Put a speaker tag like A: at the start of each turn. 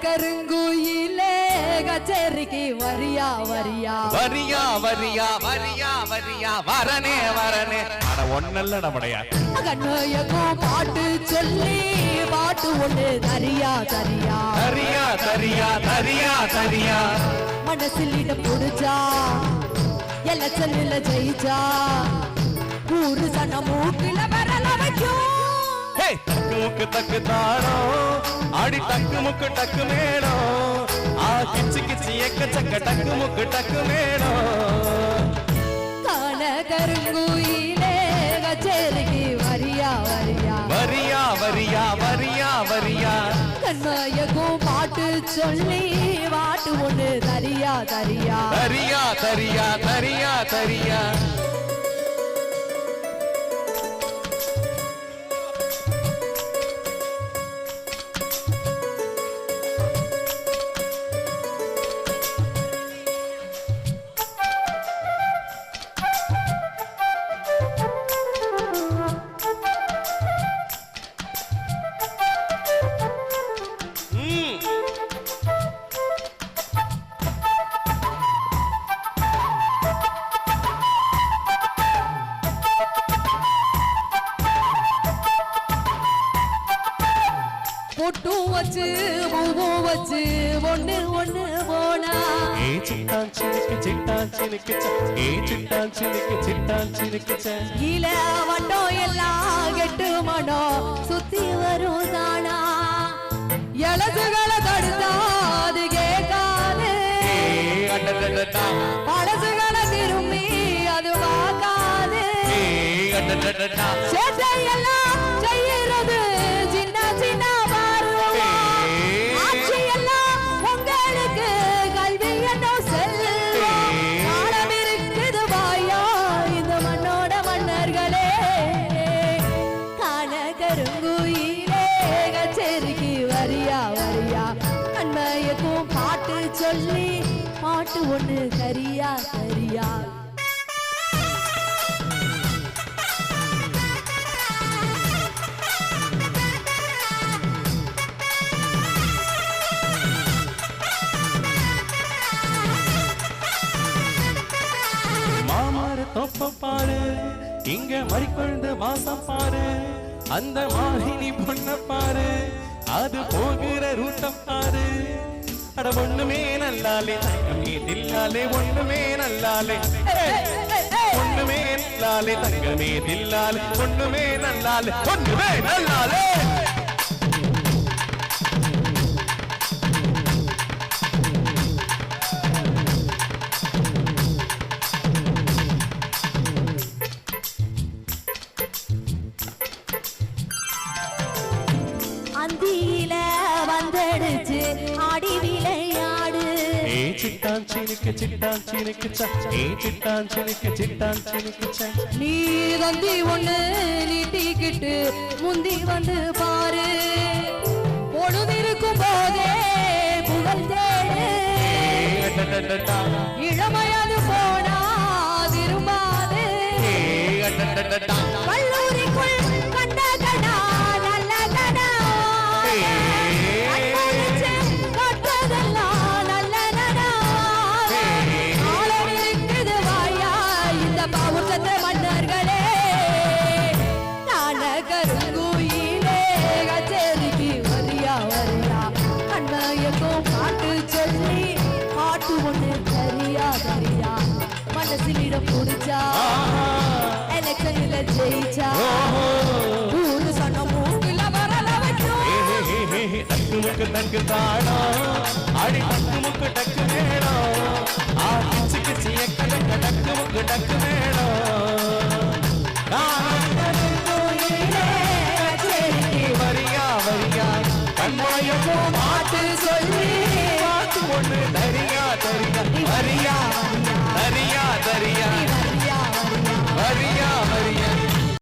A: கருங்குயிலே கச்சேரிக்கு வரியா வரியா
B: வரியா வரியா வரியா வரியா வரனே வரனே அட ஒன்னல்ல நம்மடையா
A: கண்ணையக்கும் பாட்டு சொல்லி பாட்டு ஒண்ணு தரியா தரியா
B: தரியா தரியா தரியா தரியா
A: மனசில் இட புடிச்சா எலச்சல்ல ஜெயிச்சா ஊரு சன மூக்கில வரல வைக்கும்
B: தக்கு முக்கு தக்கு தானோ ஆடி தக்கு முக்கு டக்கு மேடோ ஆ கிச்சு கிச்சு எக்க சக்க டக்கு முக்கு டக்கு மேடோ
A: காண கருங்குயிலே கச்சேரிக்கு வரியா வரியா
B: வரியா வரியா வரியா வரியா
A: கண்மாயக்கும் பாட்டு சொல்லி பாட்டு ஒண்ணு தரியா தரியா
B: தரியா தரியா தரியா தரியா
A: பொட்டும் வச்சு பூவும் வச்சு ஒண்ணு ஒண்ணு போனா
B: ஏ சிட்டான் சினுக்கு சிட்டான் சினுக்கு ஏ சிட்டான் சினுக்கு சிட்டான் சினுக்கு
A: இல வட்டம் எல்லாம் கெட்டு மடம் சுத்தி வரும் தானா எலசுகளை தடுத்தா அது கேட்காது பழசுகளை திரும்பி அது பார்க்காது சேட்டையெல்லாம் செய்யறது சின்ன சின்ன பாட்டு சொல்லி பாட்டு ஒண்ணு கரியா கரியா
B: மாமார தொப்ப பாரு இங்க மறிக்கொழுந்து வாசம் பாரு அந்த மாலினி பொண்ண பாரு அது போகிற ரூட்டம் பாரு அட ஒண்ணுமே நல்லாலே தங்கமே தில்லாலே ஒண்ணுமே நல்லாலே ஒண்ணுமே நல்லாலே தங்கமே தில்லாலே ஒண்ணுமே நல்லாலே ஒண்ணுமே நல்லாலே
A: அந்தியில வந்தடிச்சு ஆடி விளையாடு
B: சிட்டான் சினுக்கு சிட்டான் சினுக்கு சிட்டான் சினுக்கு சிட்டான் சினுக்கு
A: நீ தந்தி ஒண்ணு நீட்டிக்கிட்டு முந்தி வந்து பாரு பொழுதிருக்கும் போதே புகழ் தேடு இளமையாது போனா திரும்பாது கல்லூரிக்குள் கண்ட கடா நல்ல கடா மன்னர்களே காண கருங்குயிலே கச்சேரிக்கு வரியா வரியா கண்மையக்கும் பாட்டு சொல்லி பாட்டு ஒண்ணு தரியா தரியா மனசில் இடம் பிடிச்சா எலெக்ஷன்ல ஜெயிச்சா ஊரு சொன்ன மூக்கில வரல வைக்கும்
B: தக்கு முக்கு தக்கு தாடா அடி தக்கு முக்கு டக்கு மேடா ஆ கிச்சு கிச்சு எக்க டக்கு முக்கு டக்கு